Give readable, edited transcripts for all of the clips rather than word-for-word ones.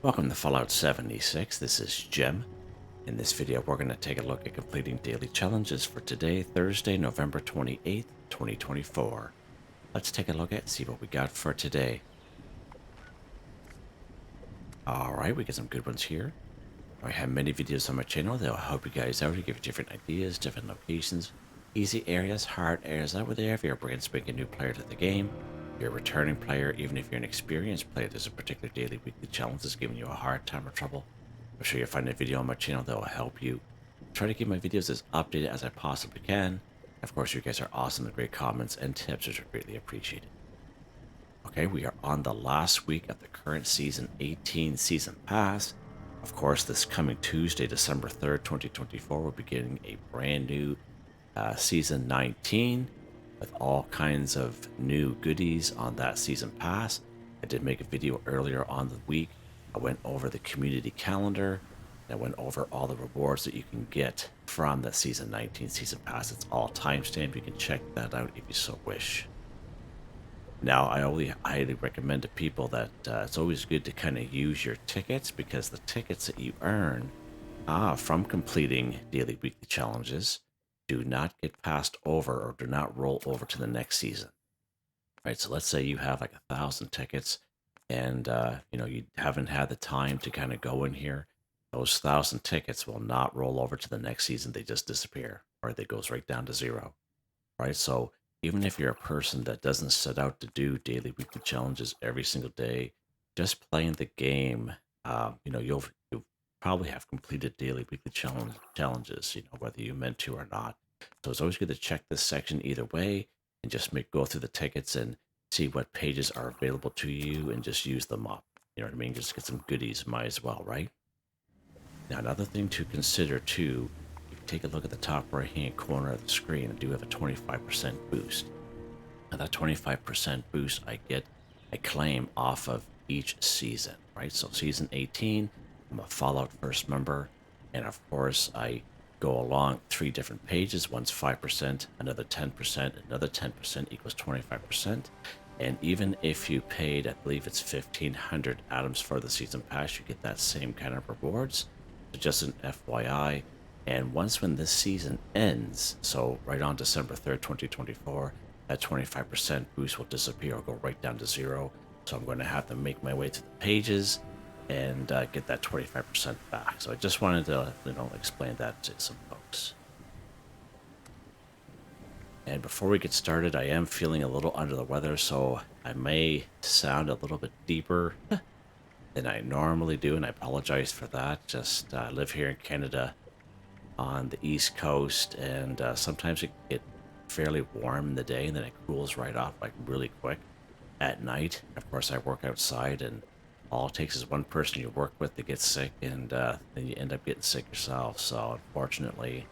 Welcome to Fallout 76. This is Jim. In this video, we're going to take a look at completing daily challenges for today, Thursday, November 28th, 2024. Let's take a look at see what we got for today. Alright, we got some good ones here. I have many videos on my channel that will help you guys out to give you different ideas, different locations, easy areas, hard areas, out whatever if you're a brand spanking new player to the game. You're a returning player, even if you're an experienced player, there's a particular daily, weekly challenge that's giving you a hard time or trouble. I'm sure you'll find a video on my channel that will help you. Try to keep my videos as updated as I possibly can. Of course, you guys are awesome with great comments and tips, which are greatly appreciated. Okay, we are on the last week of the current Season 18 Season Pass. Of course, this coming Tuesday, December 3rd, 2024, we're beginning a brand new Season 19. With all kinds of new goodies on that season pass. I did make a video earlier on the week. I went over the community calendar. And I went over all the rewards that you can get from the season 19 season pass. It's all timestamped. You can check that out if you so wish. Now, I only highly recommend to people that it's always good to kind of use your tickets, because the tickets that you earn from completing daily weekly challenges do not get passed over or do not roll over to the next season. Right, so let's say you have like 1,000 tickets and you haven't had the time to kind of go in here. Those 1,000 tickets will not roll over to the next season. They just disappear, or they goes right down to zero. Right, so even if you're a person that doesn't set out to do daily weekly challenges every single day, just playing the game, you'll probably have completed daily weekly challenges, whether you meant to or not. So it's always good to check this section either way and just go through the tickets and see what pages are available to you and just use them up. You know what I mean? Just get some goodies, might as well, right? Now, another thing to consider too, if you take a look at the top right hand corner of the screen, I do have a 25% boost. Now that 25% boost I claim off of each season, right? So season 18, I'm a Fallout First member, and of course I go along 3 different pages. One's 5%, another 10%, another 10% equals 25%. And even if you paid, I believe it's 1,500 atoms for the season pass, you get that same kind of rewards. So just an FYI. And when this season ends, so right on December 3rd, 2024, that 25% boost will disappear or go right down to zero. So I'm going to have to make my way to the pages and get that 25% back. So I just wanted to, explain that to some folks. And before we get started, I am feeling a little under the weather, so I may sound a little bit deeper than I normally do, and I apologize for that. Just I live here in Canada on the East Coast, and sometimes it gets fairly warm in the day, and then it cools right off like really quick at night. Of course, I work outside, and all it takes is one person you work with to get sick, and then you end up getting sick yourself. So unfortunately,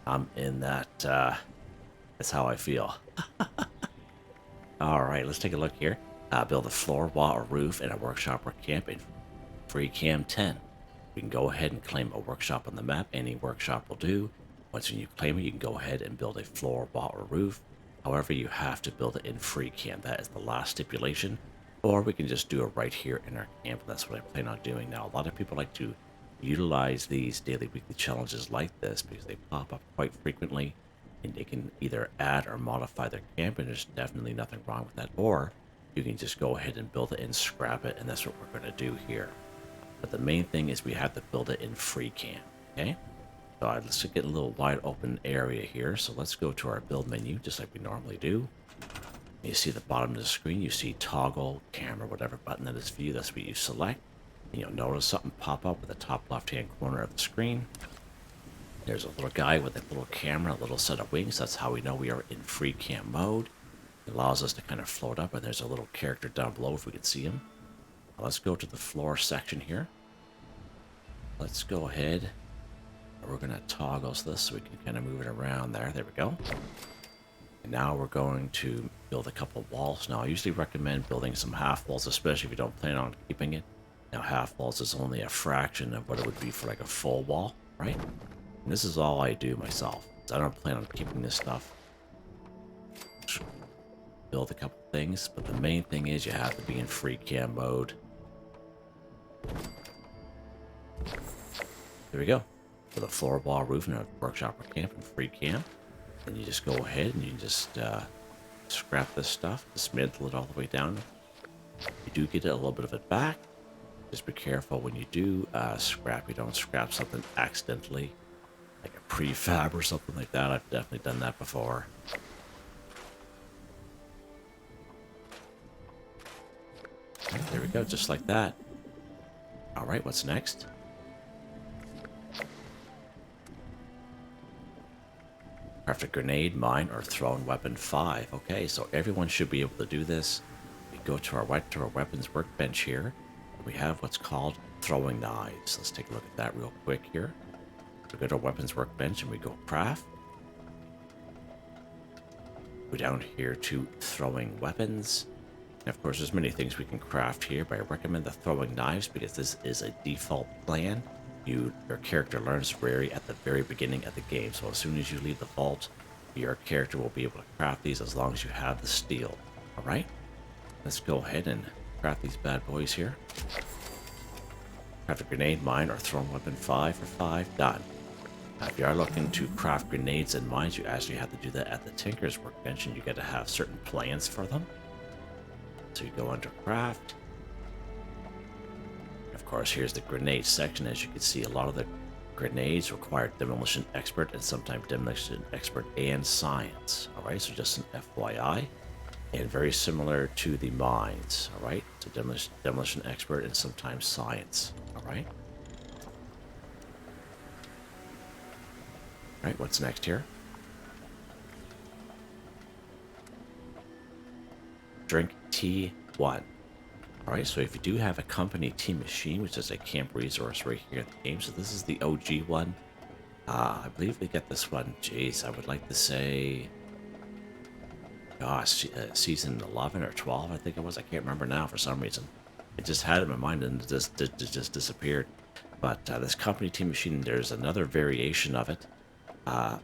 I'm in that. That's how I feel. All right, let's take a look here. Build a floor, wall, or roof in a workshop or camp in free cam 10. You can go ahead and claim a workshop on the map. Any workshop will do. Once you claim it, you can go ahead and build a floor, wall, or roof. However, you have to build it in free cam. That is the last stipulation. Or we can just do it right here in our camp. That's what I plan on doing. Now, a lot of people like to utilize these daily, weekly challenges like this because they pop up quite frequently, and they can either add or modify their camp, and there's definitely nothing wrong with that. Or you can just go ahead and build it and scrap it, and that's what we're going to do here. But the main thing is we have to build it in free cam, okay? So let's get a little wide open area here. So let's go to our build menu, just like we normally do. You see the bottom of the screen, you see toggle, camera, whatever button that is for you, that's what you select. And you'll notice something pop up at the top left-hand corner of the screen. There's a little guy with a little camera, a little set of wings. That's how we know we are in free cam mode. It allows us to kind of float up, and there's a little character down below if we can see him. Now let's go to the floor section here. Let's go ahead. We're going to toggle this so we can kind of move it around there. There we go. And now we're going to build a couple walls. Now, I usually recommend building some half walls, especially if you don't plan on keeping it. Now, half walls is only a fraction of what it would be for like a full wall, right? And this is all I do myself. I don't plan on keeping this stuff. Build a couple things, but the main thing is you have to be in free cam mode. There we go. For the floor, wall, roof, and a workshop or camp and free camp. And you just go ahead and you just scrap this stuff, dismantle it all the way down. You do get a little bit of it back. Just be careful when you do scrap. You don't scrap something accidentally, like a prefab or something like that. I've definitely done that before. There we go, just like that. All right, what's next? Craft a grenade, mine, or thrown weapon 5. Okay, so everyone should be able to do this. We go to our weapons workbench here. We have what's called throwing knives. Let's take a look at that real quick here. We go to our weapons workbench and we go craft. Go down here to throwing weapons. And of course, there's many things we can craft here, but I recommend the throwing knives because this is a default plan. Your character learns at the very beginning of the game. So as soon as you leave the vault, your character will be able to craft these as long as you have the steel. All right, let's go ahead and craft these bad boys here. Craft a grenade, mine, or thrown weapon 5 for 5. Done. Now, if you are looking to craft grenades and mines, you actually have to do that at the Tinker's workbench, and you got to have certain plans for them. So you go under craft. Of course, here's the grenade section. As you can see, a lot of the grenades require demolition expert and sometimes demolition expert and science. All right, so just an FYI. And very similar to the mines. All right, so demolition expert and sometimes science. All right. All right, what's next here? Drink T1. All right, so if you do have a company tea machine, which is a camp resource right here in the game, so this is the OG one. I believe we get this one. Jeez, I would like to say, gosh, season 11 or 12, I think it was. I can't remember now for some reason. It just had it in my mind and it just disappeared. But this company tea machine, there's another variation of it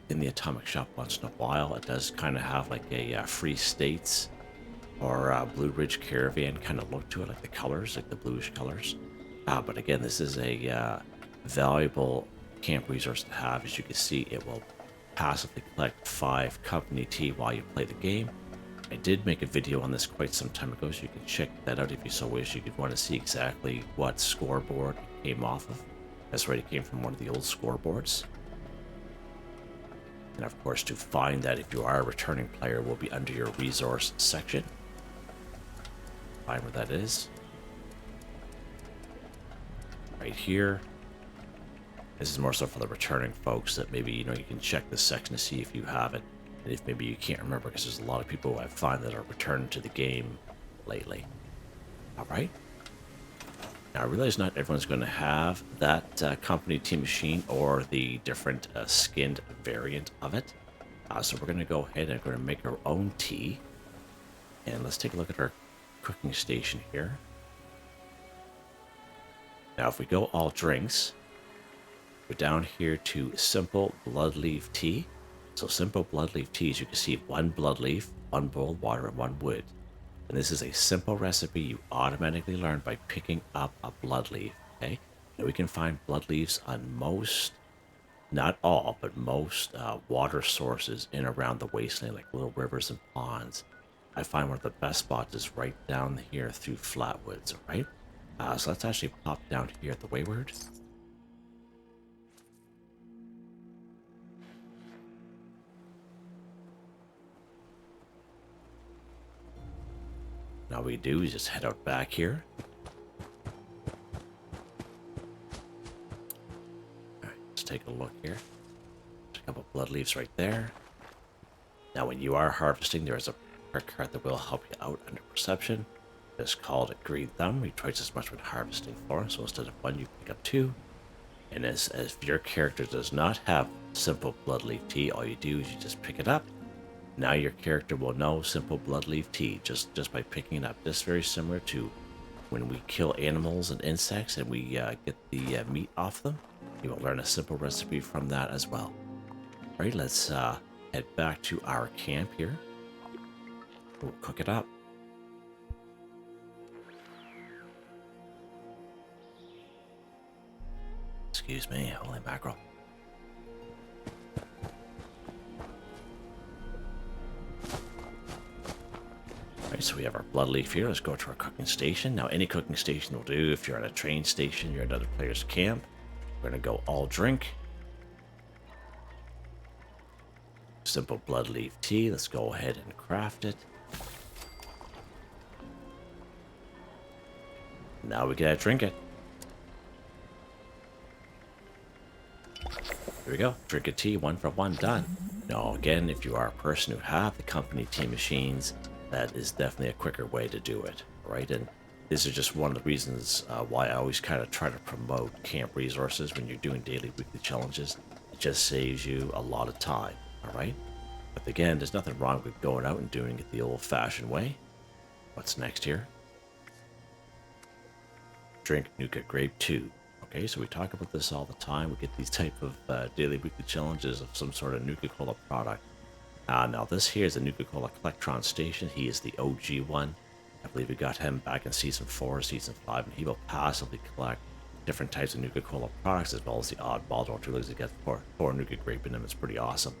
in the Atomic Shop once in a while. It does kind of have like a Free States or Blue Ridge Caravan kind of look to it, like the colors, like the bluish colors. But again, this is a valuable camp resource to have. As you can see, it will passively collect 5 company tea while you play the game. I did make a video on this quite some time ago, so you can check that out if you so wish. You could want to see exactly what scoreboard it came off of. That's right, it came from one of the old scoreboards. And of course, to find that if you are a returning player, will be under your resource section. Find where that is. Right here. This is more so for the returning folks that maybe, you can check this section to see if you have it. And if maybe you can't remember, because there's a lot of people I find that are returned to the game lately. All right. Now, I realize not everyone's going to have that company tea machine or the different skinned variant of it. So we're going to go ahead and we're going to make our own tea. And let's take a look at our cooking station here. Now, if we go all drinks, go down here to simple blood leaf tea. So simple blood leaf tea, as you can see, 1 blood leaf, 1 boiled water, and 1 wood. And this is a simple recipe you automatically learn by picking up a blood leaf, okay? And we can find blood leaves on most, not all, but most water sources in around the wasteland, like little rivers and ponds. I find one of the best spots is right down here through Flatwoods, all right? So let's actually pop down here at the Wayward. Now we do is just head out back here. Alright, let's take a look here. There's a couple blood leaves right there. Now when you are harvesting, there is a perk card that will help you out under perception. It's called a green thumb. You twice as much when harvesting 4, so instead of 1, you pick up 2. And as if your character does not have simple blood leaf tea, all you do is you just pick it up. Now your character will know simple blood leaf tea just by picking it up. This is very similar to when we kill animals and insects and we get the meat off them. You will learn a simple recipe from that as well. All right, let's head back to our camp here. We'll cook it up. Let's Excuse me, holy mackerel. Alright, so we have our blood leaf here. Let's go to our cooking station. Now, any cooking station will do. If you're at a train station, you're at another player's camp. We're going to go all drink. Simple blood leaf tea. Let's go ahead and craft it. Now we gotta drink it. Here we go. Drink a tea, 1 for 1, done. Now, again, if you are a person who have the company tea machines, that is definitely a quicker way to do it, right? And this is just one of the reasons why I always kind of try to promote camp resources when you're doing daily, weekly challenges. It just saves you a lot of time, all right? But again, there's nothing wrong with going out and doing it the old-fashioned way. What's next here? Drink Nuka-Grape 2. Okay, so we talk about this all the time. We get these type of daily, weekly challenges of some sort of Nuka-Cola product. Now this here is a Nuka-Cola Collectron station. He is the OG one. I believe we got him back in Season 4, Season 5, and he will passively collect different types of Nuka-Cola products as well as the oddball. Don't you lose to get four Nuka-Grape in them. It's pretty awesome.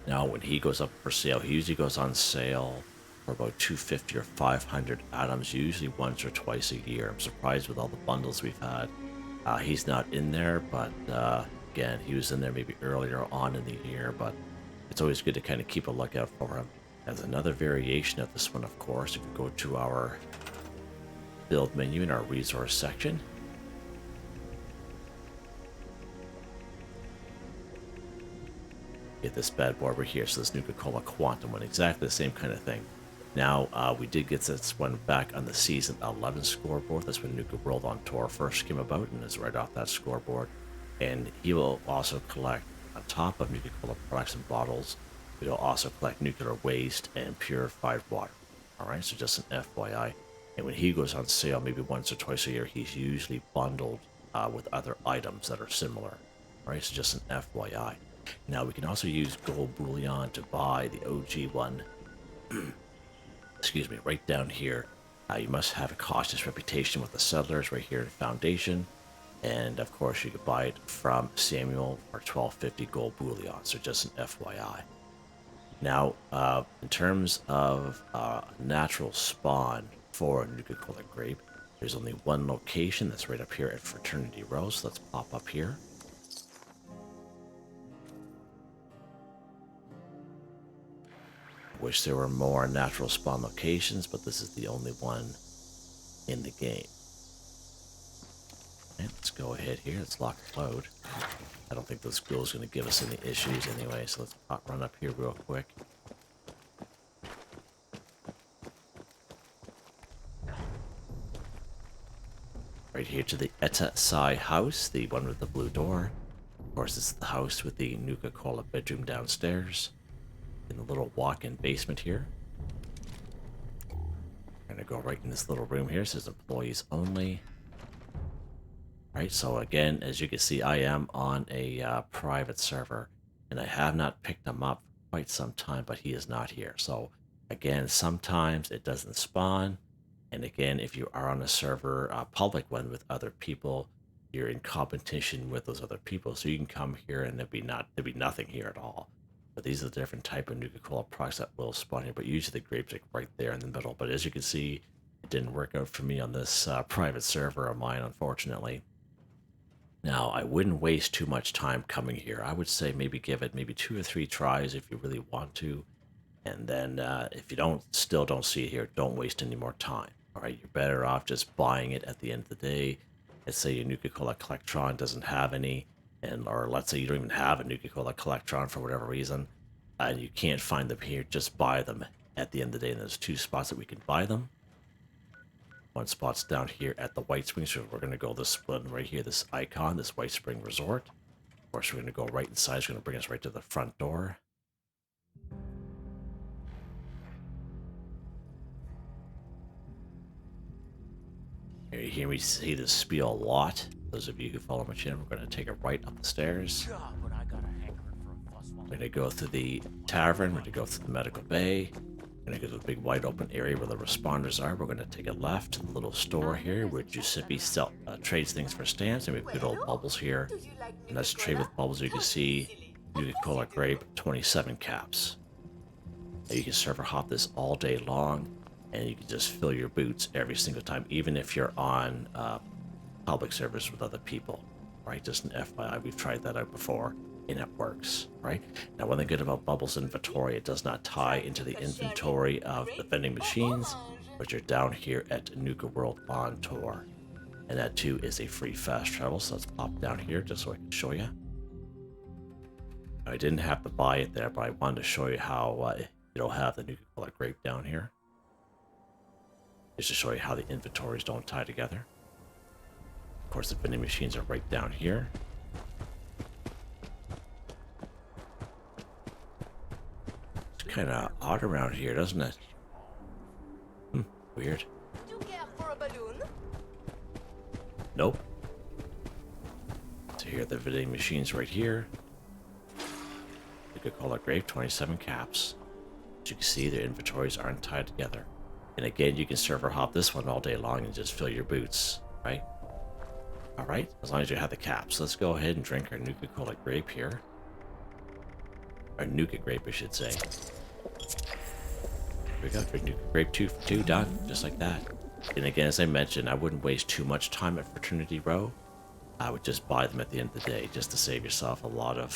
Now, when he goes up for sale, he usually goes on sale for about 250 or 500 atoms, usually once or twice a year. I'm surprised with all the bundles we've had. He's not in there, but again, he was in there maybe earlier on in the year, but it's always good to kind of keep a lookout for him. As another variation of this one, of course, if you go to our build menu in our resource section, get this bad boy over here. So this Nuka-Cola Quantum one, exactly the same kind of thing. Now, we did get this one back on the Season 11 scoreboard. That's when Nuka World on Tour first came about, and is right off that scoreboard. And he will also collect, on top of Nuka-Cola products and bottles, he'll also collect nuclear waste and purified water. Alright, so just an FYI. And when he goes on sale, maybe once or twice a year, he's usually bundled with other items that are similar. Alright, so just an FYI. Now, we can also use gold bullion to buy the OG one. Excuse me, right down here. You must have a cautious reputation with the settlers right here in Foundation. And of course, you could buy it from Samuel for 1250 gold bullion. So just an FYI. Now, in terms of natural spawn for Nuka-Cola Grape, there's only one location that's right up here at Fraternity Row. So let's pop up here. Wish there were more natural spawn locations, but this is the only one in the game. And let's go ahead here. Let's lock the load. I don't think this school is going to give us any issues anyway, so let's run up here real quick. Right here to the Eta Sai house, the one with the blue door. Of course, it's the house with the Nuka-Cola bedroom downstairs. In the little walk-in basement here. I'm gonna go right in this little room here. It says employees only. Right, so again, as you can see, I am on a private server, and I have not picked him up for quite some time, but he is not here. So again, sometimes it doesn't spawn, and again, if you are on a server, public one with other people, you're in competition with those other people, so you can come here and there'd be nothing here at all. But these are the different type of Nuka-Cola products that will spawn here, but usually the grapes are right there in the middle. But as you can see, it didn't work out for me on this private server of mine, unfortunately. Now, I wouldn't waste too much time coming here. I would say maybe give it maybe 2 or 3 tries if you really want to. And then if you still don't see it here, don't waste any more time. All right, you're better off just buying it at the end of the day. Let's say your Nuka-Cola Collectron doesn't have any. Or let's say you don't even have a Nuka-Cola Collectron for whatever reason, and you can't find them here, just buy them at the end of the day. And there's 2 spots that we can buy them. One spot's down here at the White Spring, so we're going to go this one right here, this icon, this White Spring Resort. Of course, we're going to go right inside. It's going to bring us right to the front door. Here you hear me say this spiel a lot. Those of you who follow my channel, we're going to take it right up the stairs. We're going to go through the tavern. We're going to go through the medical bay. We're gonna go to the big wide open area where the responders are. We're gonna take a left to the little store here where Giuseppe trades things for stamps, and we have good old Bubbles here. And let's trade with Bubbles. You can see Nuka-Grape 27 caps. Now you can server hop this all day long, and you can just fill your boots every single time, even if you're on public service with other people, right? Just an FYI, we've tried that out before, and it works, right? Now, one thing good about Bubbles inventory, it does not tie into the inventory of the vending machines, but you're down here at Nuka World on tour. And that too is a free fast travel, so let's pop down here just so I can show you. I didn't have to buy it there, but I wanted to show you how it'll have the Nuka-Grape down here. Just to show you how the inventories don't tie together. Of course, the vending machines are right down here. It's kind of odd around here, doesn't it? Weird. Do you care for a balloon? Nope. So here are the vending machines right here. Nuka-Grape 27 caps. As you can see, their inventories aren't tied together. And again, you can server hop this one all day long and just fill your boots, right? All right, as long as you have the caps. Let's go ahead and drink our Nuka-Grape here. Or Nuka-Grape, I should say. Here we go, drink Nuka-Grape 2 for 2, done, just like that. And again, as I mentioned, I wouldn't waste too much time at Fraternity Row. I would just buy them at the end of the day, just to save yourself a lot of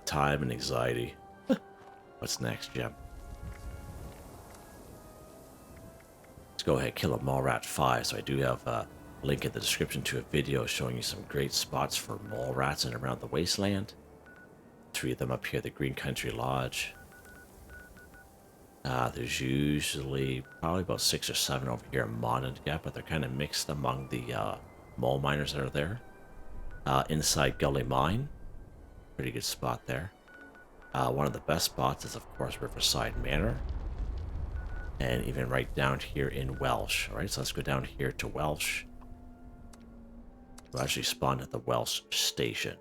time and anxiety. What's next, Gem? Let's go ahead and kill a mole rat 5. So I do have a link in the description to a video showing you some great spots for mole rats in and around the wasteland. 3 of them up here, the Green Country Lodge. There's usually probably about 6 or 7 over here in Gap, but they're kind of mixed among the mole miners that are there. Inside Gully Mine, pretty good spot there. One of the best spots is, of course, Riverside Manor. And even right down here in Welsh. Alright, so let's go down here to Welsh. We'll actually spawn at the Welsh station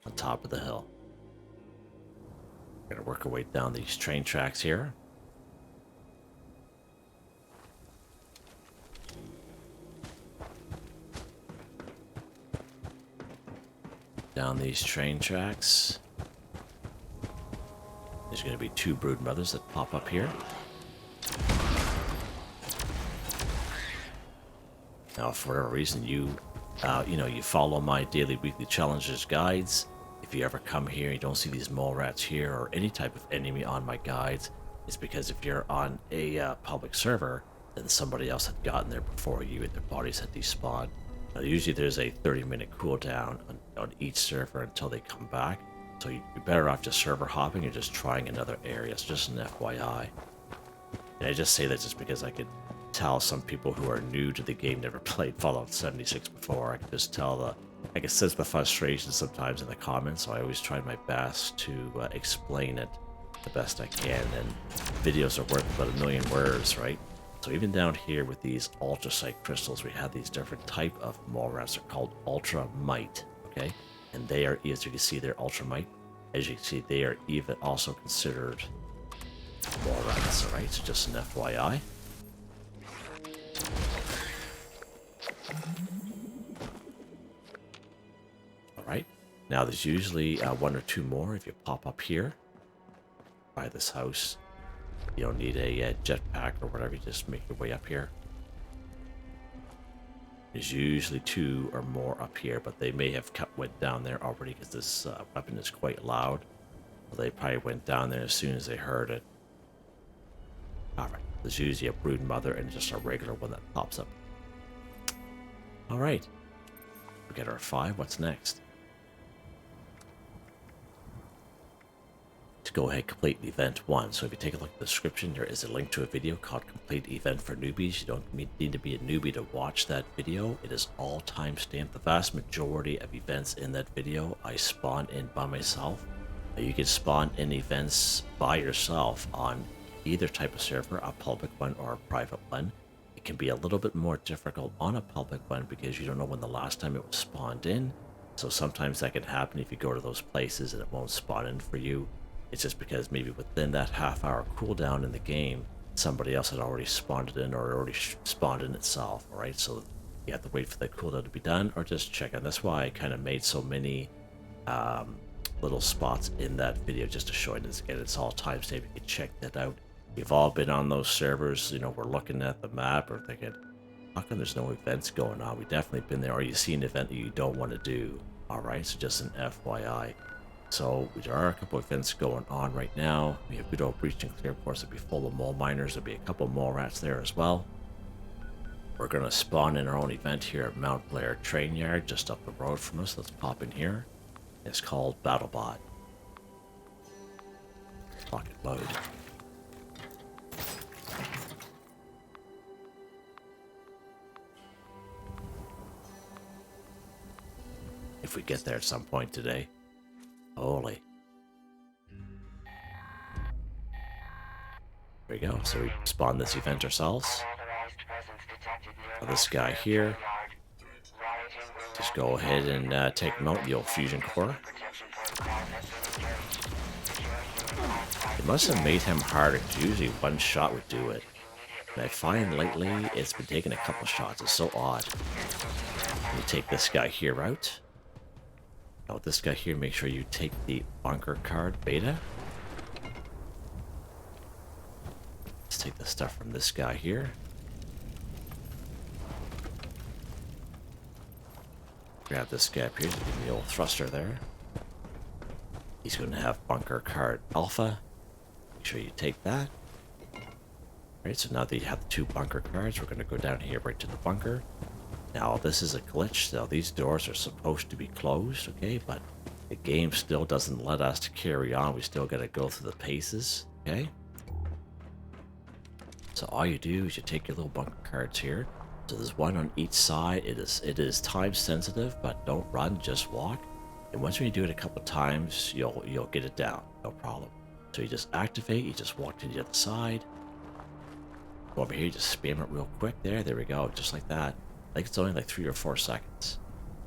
on top of the hill. We're going to work our way down these train tracks here. Down these train tracks. There's going to be 2 brood mothers that pop up here. Now, for whatever reason, you follow my daily, weekly challenges guides. If you ever come here and you don't see these mole rats here or any type of enemy on my guides, it's because if you're on a public server, then somebody else had gotten there before you and their bodies had despawned. Now, usually there's a 30-minute cooldown on each server until they come back. So you're better off just server hopping or just trying another area. It's just an FYI. And I just say that just because I could tell some people who are new to the game, never played Fallout 76 before. I can just tell I can sense the frustration sometimes in the comments, so I always try my best to explain it the best I can. And videos are worth about 1,000,000 words, right? So even down here with these ultracite crystals, we have these different type of mole rats. They're called ultramite, okay? And they are, as you can see, they're ultramite. As you can see, they are even also considered mole rats, alright? So just an FYI. Alright, now there's usually 1 or 2 more if you pop up here by this house. You don't need a jetpack or whatever, you just make your way up here. There's usually 2 or more up here, but they may have went down there already because this weapon is quite loud. So they probably went down there as soon as they heard it. Alright, there's usually a brood mother and just a regular one that pops up. Alright, we got our 5, what's next? To go ahead and complete event 1. So if you take a look at the description, there is a link to a video called Complete Event for Newbies. You don't need to be a newbie to watch that video. It is all timestamped. The vast majority of events in that video I spawn in by myself. You can spawn in events by yourself on either type of server, a public one or a private one. It can be a little bit more difficult on a public one because you don't know when the last time it was spawned in. So sometimes that can happen if you go to those places and it won't spawn in for you. It's just because maybe within that half-hour cooldown in the game, somebody else had already spawned it in or already spawned in itself, alright? So you have to wait for the cooldown to be done or just check it. That's why I kind of made so many little spots in that video just to show it. Again, it's all timestamped. You can check that out. We've all been on those servers, you know, we're looking at the map or thinking, how come there's no events going on? We've definitely been there, or you see an event that you don't want to do. Alright, so just an FYI. So there are a couple of events going on right now. We have good old breach and clear. Of course, it'll be full of mole miners. There'll be a couple mole rats there as well. We're going to spawn in our own event here at Mount Blair Train Yard, just up the road from us. Let's pop in here. It's called BattleBot. Pocket load. If we get there at some point today. Holy. There we go. So we spawn this event ourselves. Now this guy here. Just go ahead and take him out, the old fusion core. It must have made him harder, because usually one shot would do it. And I find lately it's been taking a couple shots. It's so odd. You take this guy here out. Now this guy here, make sure you take the bunker card beta. Let's take the stuff from this guy here. Grab this guy up here, give me the old thruster there. He's going to have bunker card alpha. Make sure you take that. Alright, so now that you have the 2 bunker cards, we're going to go down here right to the bunker. Now this is a glitch, so these doors are supposed to be closed, okay, but the game still doesn't let us to carry on. We still got to go through the paces, okay? So all you do is you take your little bunker cards here. So there's one on each side. It is time sensitive, but don't run, just walk. And once you do it a couple times, you'll get it down, no problem. So you just activate, you just walk to the other side. Go over here, you just spam it real quick there we go, just like that. Like it's only like 3 or 4 seconds.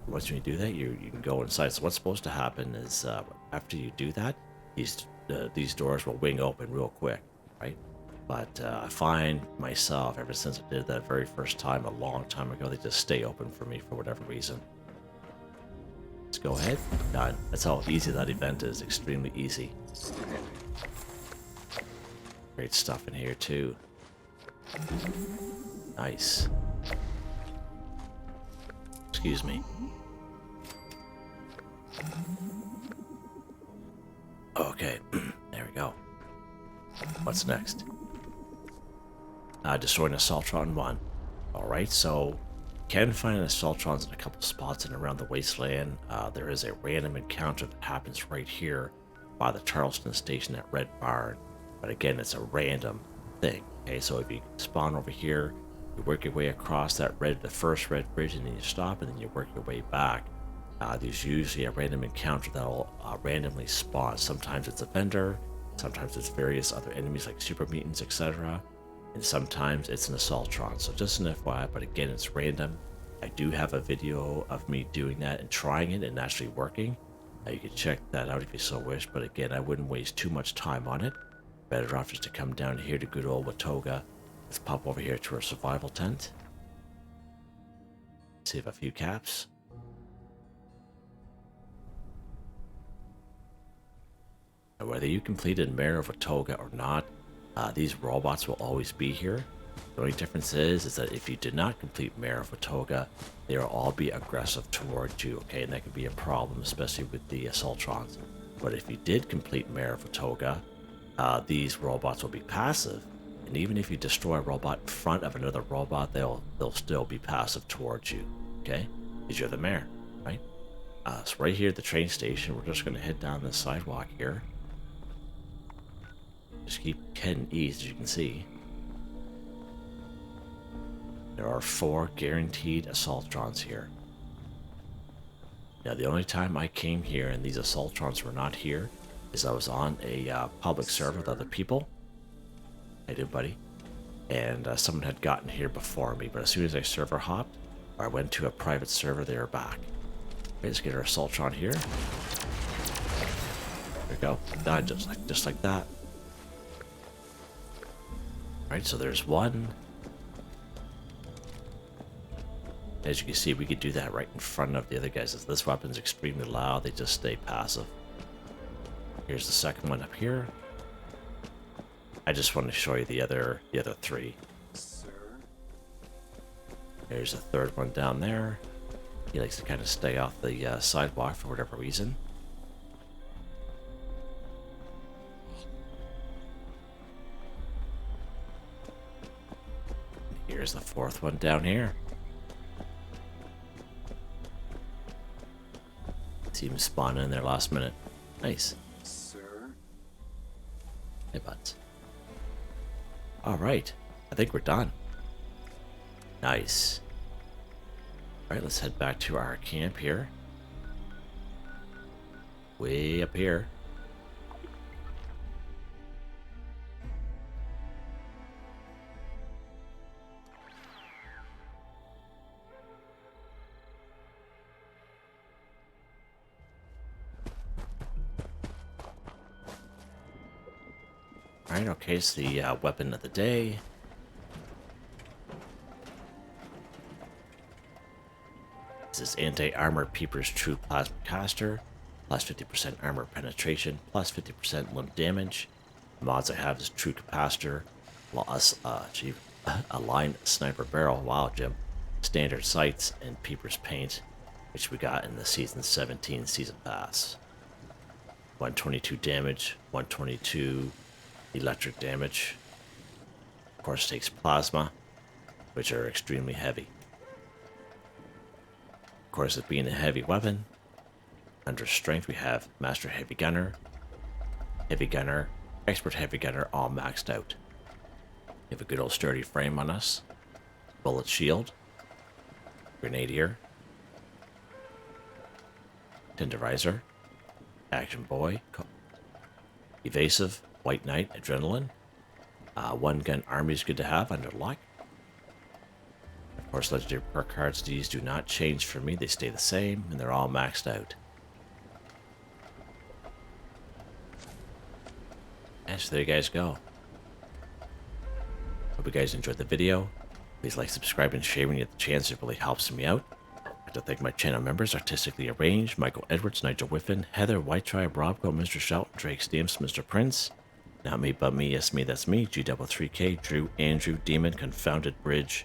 Once you do that, you can go inside. So what's supposed to happen is after you do that, these doors will wing open real quick, right? But I find myself, ever since I did that very first time a long time ago, they just stay open for me for whatever reason. Let's go ahead. Done. That's how easy that event is. Extremely easy. Great stuff in here too. Nice. Excuse me. Okay, there we go. What's next? Destroying Assaultron 1. Alright, so you can find Assaultrons in a couple spots and around the wasteland. There is a random encounter that happens right here by the Charleston station at Red Barn. But again, it's a random thing. Okay, so if you spawn over here, you work your way across the first red bridge, and then you stop, and then you work your way back. There's usually a random encounter that'll randomly spawn. Sometimes it's a vendor, sometimes it's various other enemies like super mutants, etc. And sometimes it's an Assaultron. So just an FYI, but again, it's random. I do have a video of me doing that and trying it and actually working. You can check that out if you so wish, but again, I wouldn't waste too much time on it. Better off just to come down here to good old Watoga. Let's pop over here to our survival tent. Save a few caps. Now, whether you completed Mayor of Watoga or not, these robots will always be here. The only difference is that if you did not complete Mayor of Watoga, they will all be aggressive towards you, okay? And that could be a problem, especially with the Assaultrons. But if you did complete Mayor of Watoga, these robots will be passive. And even if you destroy a robot in front of another robot, they'll still be passive towards you, okay? Because you're the mayor, right? So right here at the train station, we're just going to head down this sidewalk here. Just keep heading east, as you can see. There are 4 guaranteed Assaultrons here. Now, the only time I came here and these Assaultrons were not here is I was on a public server with other people. Hey, dude, buddy. And someone had gotten here before me, but as soon as I server hopped, or I went to a private server, they were back. Okay, let's get our Assaultron here. go. Done, just like that. Alright, so there's one. As you can see, we could do that right in front of the other guys. As this weapon's extremely loud, they just stay passive. Here's the second one up here. I just want to show you the other three. There's a third one down there. He likes to kind of stay off the sidewalk for whatever reason. Here's the fourth one down here. See him spawn in there last minute. Nice. Hey, buds. Alright. I think we're done. Nice. Alright, let's head back to our camp here. Way up here. Alright, okay, it's the weapon of the day. This is Anti-Armor Peeper's True Plasma Caster. Plus 50% armor penetration, plus 50% limb damage. The mods I have is True Capacitor, Aligned Sniper Barrel, wow Jim, Standard Sights, and Peeper's Paint, which we got in the Season 17 Season Pass. 122 damage, 122 electric damage. Of course, takes plasma, which are extremely heavy. Of course, it being a heavy weapon, under strength we have Master Heavy Gunner, Expert Heavy Gunner, all maxed out. We have a good old sturdy frame on us, bullet shield, Grenadier, Tenderizer, Action Boy, Evasive, White Knight, Adrenaline. One gun army is good to have under lock. Of course, legendary perk cards, these do not change for me. They stay the same, and they're all maxed out. And so there you guys go. Hope you guys enjoyed the video. Please like, subscribe, and share when you get the chance. It really helps me out. I'd like to thank my channel members, Artistically Arranged, Michael Edwards, Nigel Wiffen, Heather, Whitetribe, Robco, Mr. Shelton, Drake Stamps, Mr. Prince, NotMeButMeYesMeThatsMe, G33K, Drew, Andrew, Demon, Confoundedbridge,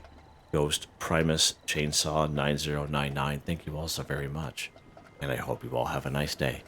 Ghost, Primus, Chainsaw, 9099. Thank you all so very much. And I hope you all have a nice day.